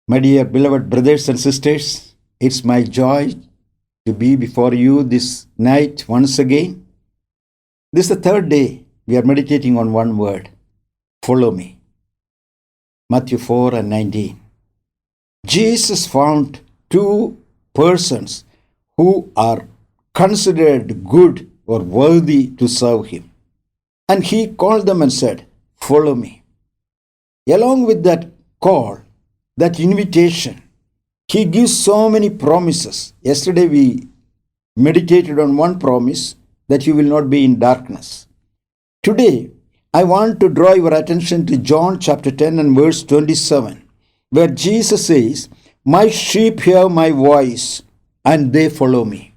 My dear beloved brothers and sisters, it's my joy to be before you this night once again. This is the third day we are meditating on one word, follow me. Matthew 4 and 19. Jesus found two persons who are considered good or worthy to serve him. And he called them and said, follow me. Along with that call, that invitation, he gives so many promises. Yesterday we meditated on one promise, that you will not be in darkness. Today, I want to draw your attention to John chapter 10 and verse 27, where Jesus says, my sheep hear my voice and they follow me.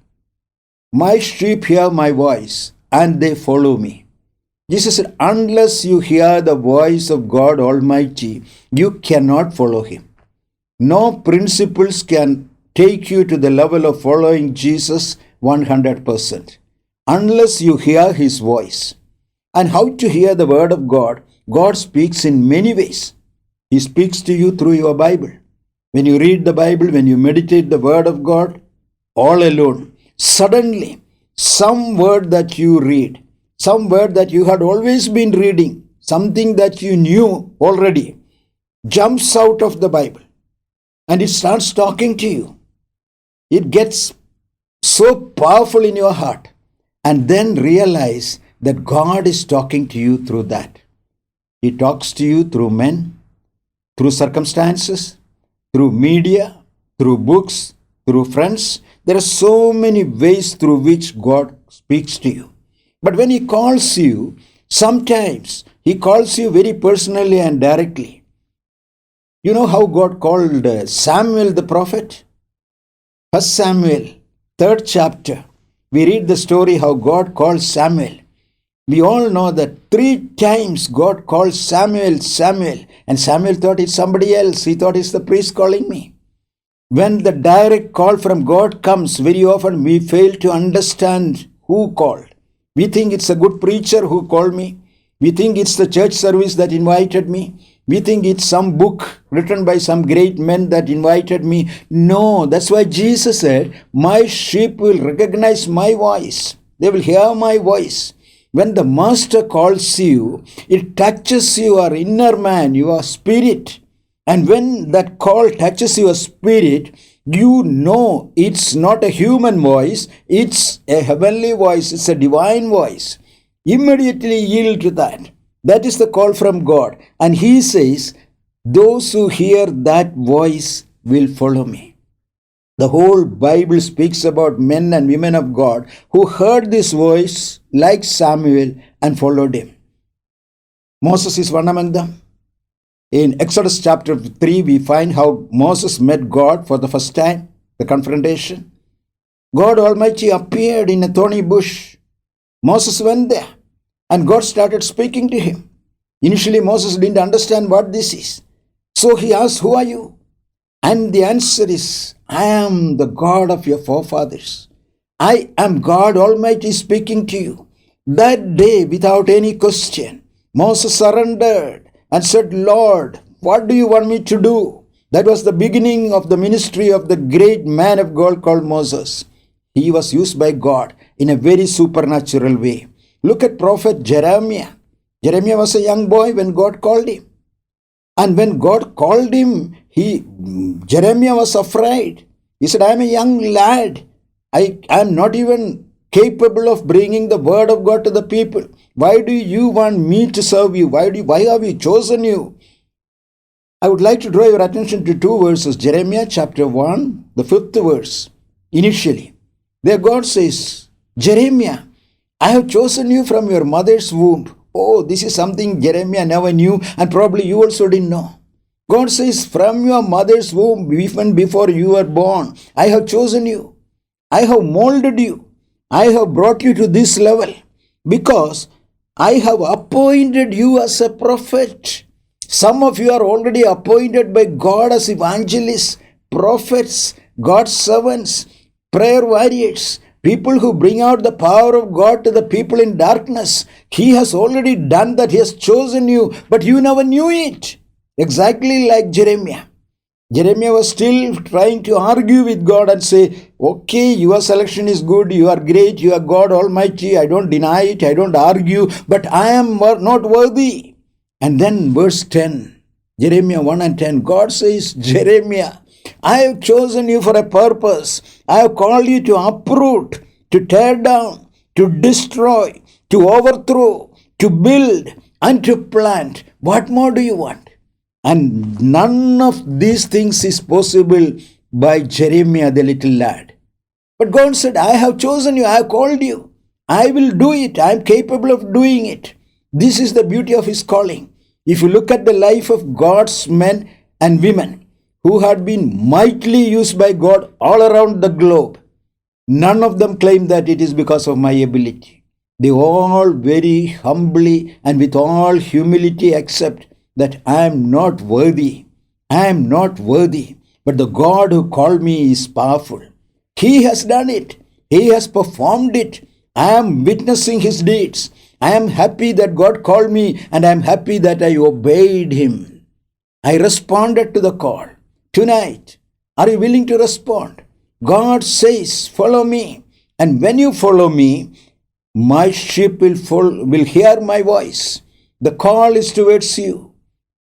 My sheep hear my voice and they follow me. Jesus said, unless you hear the voice of God Almighty, you cannot follow him. No principles can take you to the level of following Jesus 100%. Unless you hear his voice. And how to hear the word of God? God speaks in many ways. He speaks to you through your Bible. When you read the Bible, when you meditate the word of God, all alone, suddenly some word that you read, some word that you had always been reading, something that you knew already, jumps out of the Bible. And it starts talking to you. It gets so powerful in your heart. And then realize that God is talking to you through that. He talks to you through men, through circumstances, through media, through books, through friends. There are so many ways through which God speaks to you. But when he calls you, sometimes he calls you very personally and directly. You know how God called Samuel the prophet? 1 Samuel, 3rd chapter. We read the story how God called Samuel. We all know that 3 times God called Samuel, Samuel. And Samuel thought it's somebody else. He thought it's the priest calling me. When the direct call from God comes, very often we fail to understand who called. We think it's a good preacher who called me. We think it's the church service that invited me. We think it's some book written by some great men that invited me. No, that's why Jesus said, my sheep will recognize my voice. They will hear my voice. When the master calls you, it touches your inner man, your spirit. And when that call touches your spirit, you know it's not a human voice, it's a heavenly voice, it's a divine voice. Immediately yield to that. That is the call from God. And he says, those who hear that voice will follow me. The whole Bible speaks about men and women of God who heard this voice like Samuel and followed him. Moses is one among them. In Exodus chapter 3, we find how Moses met God for the first time, the confrontation. God Almighty appeared in a thorny bush. Moses went there. And God started speaking to him. Initially, Moses didn't understand what this is. So he asked, who are you? And the answer is, I am the God of your forefathers. I am God Almighty speaking to you. That day, without any question, Moses surrendered and said, Lord, what do you want me to do? That was the beginning of the ministry of the great man of God called Moses. He was used by God in a very supernatural way. Look at prophet Jeremiah. Jeremiah was a young boy when God called him. And when God called him, Jeremiah was afraid. He said, I am a young lad. I am not even capable of bringing the word of God to the people. Why do you want me to serve you? Why have you chosen you? I would like to draw your attention to 2 verses. Jeremiah chapter 1, the 5th verse. Initially, there God says, Jeremiah, I have chosen you from your mother's womb. Oh, this is something Jeremiah never knew, and probably you also didn't know. God says, from your mother's womb, even before you were born, I have chosen you. I have molded you. I have brought you to this level because I have appointed you as a prophet. Some of you are already appointed by God as evangelists, prophets, God's servants, prayer warriors, people who bring out the power of God to the people in darkness. He has already done that. He has chosen you, but you never knew it. Exactly like Jeremiah. Jeremiah was still trying to argue with God and say, okay, your selection is good, you are great, you are God Almighty, I don't deny it, I don't argue, but I am not worthy. And then verse 10, Jeremiah 1 and 10, God says, Jeremiah, I have chosen you for a purpose. I have called you to uproot, to tear down, to destroy, to overthrow, to build, and to plant. What more do you want? And none of these things is possible by Jeremiah the little lad. But God said, I have chosen you, I have called you. I will do it. I am capable of doing it. This is the beauty of his calling. If you look at the life of God's men and women who had been mightily used by God all around the globe, none of them claim that it is because of my ability. They all very humbly and with all humility accept that I am not worthy. I am not worthy. But the God who called me is powerful. He has done it. He has performed it. I am witnessing his deeds. I am happy that God called me, and I am happy that I obeyed him. I responded to the call. Tonight, are you willing to respond? God says, follow me. And when you follow me, my sheep will hear my voice. The call is towards you.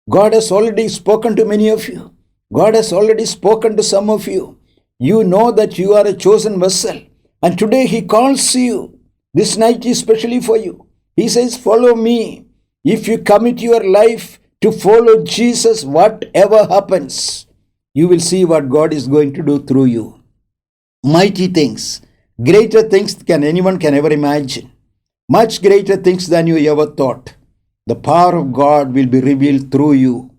God has already spoken to many of you. God has already spoken to some of you. You know that you are a chosen vessel. And today he calls you. This night is specially for you. He says, follow me. If you commit your life to follow Jesus, whatever happens, you will see what God is going to do through you. Mighty things, greater things anyone can ever imagine. Much greater things than you ever thought. The power of God will be revealed through you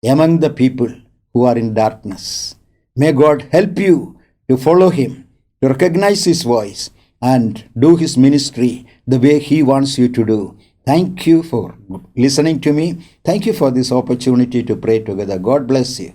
among the people who are in darkness. May God help you to follow him, to recognize his voice, and do his ministry the way he wants you to do. Thank you for listening to me. Thank you for this opportunity to pray together. God bless you.